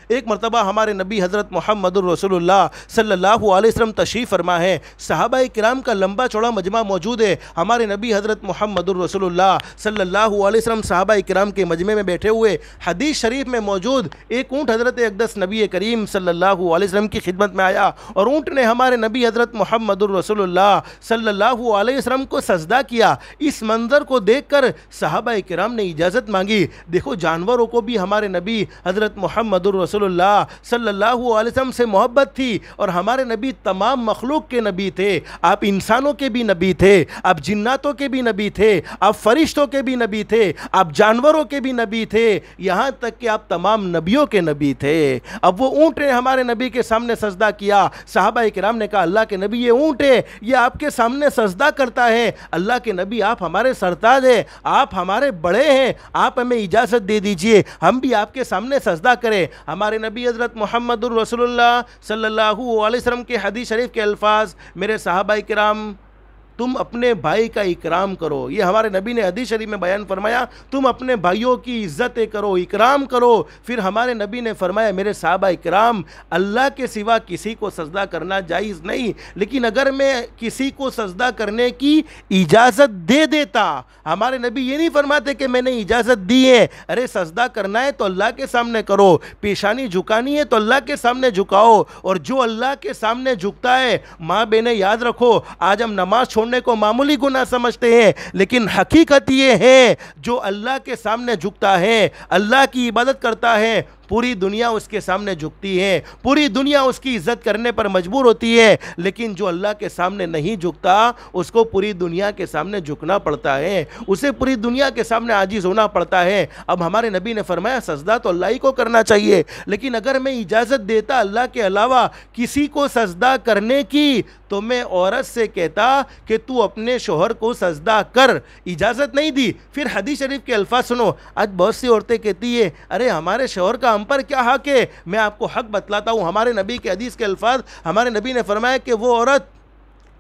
एक मरतबा हमारे नबी हज़रत मुहम्मदुर रसूलुल्लाह सल्लल्लाहु अलैहि वसल्लम तशरीफ़ फरमा है। सहाबाए किराम का लंबा चौड़ा मजमा मौजूद है। हमारे नबी हज़रत मुहम्मदुर रसूलुल्लाह सल्लल्लाहु अलैहि वसल्लम सहाबाए किराम के मजमे में बैठे हुए, हदीस शरीफ में मौजूद एक ऊँट हज़रत अक़दस नबी करीम सल्लल्लाहु अलैहि वसल्लम की खिदमत में आया और ऊँट ने हमारे नबी हज़रत मुहम्मदुर रसूलुल्लाह सल्लल्लाहु अलैहि वसल्लम को सजदा किया। इस मंज़र को देखकर सहाबाए किराम ने इजाज़त मांगी। देखो, जानवरों को भी हमारे नबी हज़रत मुहम्मदुर रसूलुल्लाह सल्लल्लाहु अलैहि वसल्लम से मोहब्बत थी और हमारे नबी तमाम मखलूक के नबी थे। आप इंसानों के भी नबी थे, आप जिन्नातों के भी नबी थे, आप फरिश्तों के भी नबी थे, आप जानवरों के भी नबी थे, यहाँ तक कि आप तमाम नबियों के नबी थे। अब वो ऊँट ने हमारे नबी के सामने सजदा किया। सहाबाए किराम ने कहा, अल्लाह के नबी, ये ऊँट है, ये आपके सामने सजदा करता है। अल्लाह के नबी, आप हमारे सरताज हैं, आप हमारे बड़े हैं, आप हमें इजाज़त दे दीजिए, हम भी आपके सामने सजदा करें। हमारे नबी हज़रत मुहम्मदुर रसूलुल्लाह सल्लल्लाहु अलैहि वसल्लम के हदीस शरीफ के अल्फाज, मेरे सहाबाए किराम, तुम अपने भाई का इकराम करो। ये हमारे नबी ने हदीस शरीफ में बयान फरमाया, तुम अपने भाइयों की इज़्ज़त करो, इकराम करो। फिर हमारे नबी ने फरमाया, मेरे सहाबा इकराम, अल्लाह के सिवा किसी को सजदा करना जायज़ नहीं, लेकिन अगर मैं किसी को सजदा करने की इजाज़त दे देता, हमारे नबी ये नहीं फरमाते कि मैंने इजाज़त दी है। अरे सजदा करना है तो अल्लाह के सामने करो, पेशानी झुकानी है तो अल्लाह के सामने झुकाओ। और जो अल्लाह के सामने झुकता है, माँ बहनें याद रखो, आज हम नमाज छोड़ने को मामूली गुनाह समझते हैं, लेकिन हकीकत ये है, जो अल्लाह के सामने झुकता है, अल्लाह की इबादत करता है, पूरी दुनिया उसके सामने झुकती है, पूरी दुनिया उसकी इज्जत करने पर मजबूर होती है। लेकिन जो अल्लाह के सामने नहीं झुकता, उसको पूरी दुनिया के सामने झुकना पड़ता है, उसे पूरी दुनिया के सामने आजिज़ होना पड़ता है। अब हमारे नबी ने फरमाया, सजदा तो अल्लाह ही को करना चाहिए, लेकिन अगर मैं इजाज़त देता अल्लाह के अलावा किसी को सजदा करने की, तो मैं औरत से कहता कि तू अपने शोहर को सजदा कर। इजाज़त नहीं दी। फिर हदीस शरीफ के अल्फाज सुनो। आज बहुत सी औरतें कहती है, अरे हमारे शोहर का हम पर क्या हक है। मैं आपको हक बतलाता हूँ। हमारे नबी के हदीस के अल्फाज, हमारे नबी ने फरमाया कि वो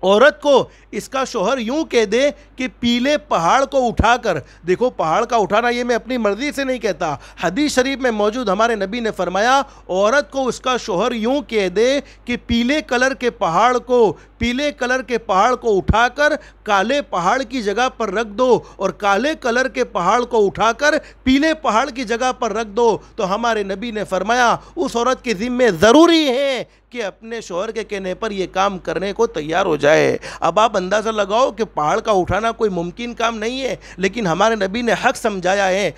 औरत को इसका शोहर यूं कह दे कि पीले पहाड़ को उठाकर, देखो पहाड़ का उठाना ये मैं अपनी मर्जी से नहीं कहता, हदीस शरीफ में मौजूद हमारे नबी ने फरमाया, औरत को उसका शोहर यूं कह दे कि पीले कलर के पहाड़ को उठाकर काले पहाड़ की जगह पर रख दो, और काले कलर के पहाड़ को उठाकर पीले पहाड़ की जगह पर रख दो। तो हमारे नबी ने फरमाया, उस औरत के ज़िम्मे ज़रूरी है कि अपने शौहर के कहने पर यह काम करने को तैयार हो जाए। अब आप अंदाज़ा लगाओ कि पहाड़ का उठाना कोई मुमकिन काम नहीं है, लेकिन हमारे नबी ने हक समझाया है।